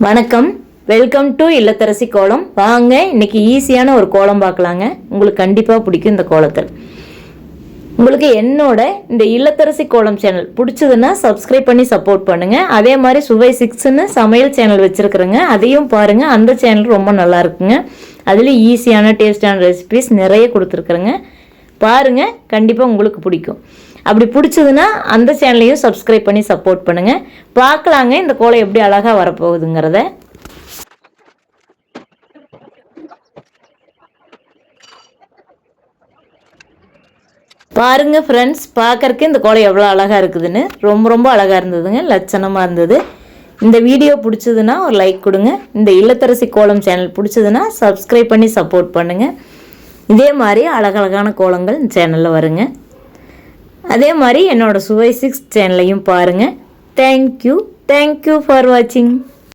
வணக்கம், welcome to இல்லத்தரசி கோலம். வாங்க இன்னைக்கு ஈஸியான ஒரு கோலம் பார்க்கலாங்க. உங்களுக்கு கண்டிப்பாக பிடிக்கும் இந்த கோலத்தில். உங்களுக்கு என்னோட இந்த இல்லத்தரசி கோலம் சேனல் பிடிச்சதுன்னா சப்ஸ்கிரைப் பண்ணி சப்போர்ட் பண்ணுங்கள். அதே மாதிரி சுவை 6ன்னு சமையல் சேனல் வச்சுருக்குறேங்க, அதையும் பாருங்கள். அந்த சேனல் ரொம்ப நல்லா இருக்குங்க. அதுலேயும் ஈஸியான டேஸ்டான ரெசிபிஸ் நிறைய கொடுத்துருக்குறேங்க. பாருங்கள், கண்டிப்பாக உங்களுக்கு பிடிக்கும். அப்படி பிடிச்சதுன்னா அந்த சேனலையும் சப்ஸ்கிரைப் பண்ணி சப்போர்ட் பண்ணுங்கள். பார்க்கலாங்க இந்த கோலம் எப்படி அழகாக வரப்போகுதுங்கிறத. பாருங்கள் ஃப்ரெண்ட்ஸ், பார்க்கறக்கு இந்த கோலம் எவ்வளோ அழகாக இருக்குதுன்னு. ரொம்ப அழகாக இருந்ததுங்க, லட்சணமாக இருந்தது. இந்த வீடியோ பிடிச்சதுன்னா ஒரு லைக் கொடுங்க. இந்த இல்லத்தரசி கோலம் சேனல் பிடிச்சதுன்னா சப்ஸ்கிரைப் பண்ணி சப்போர்ட் பண்ணுங்கள். இதே மாதிரி அழகழகான கோலங்கள் இந்த சேனலில் வருங்க. அதே மாதிரி என்னோடய சுவை 6 சேனலையும் பாருங்கள். தேங்க்யூ ஃபார் வாட்சிங்.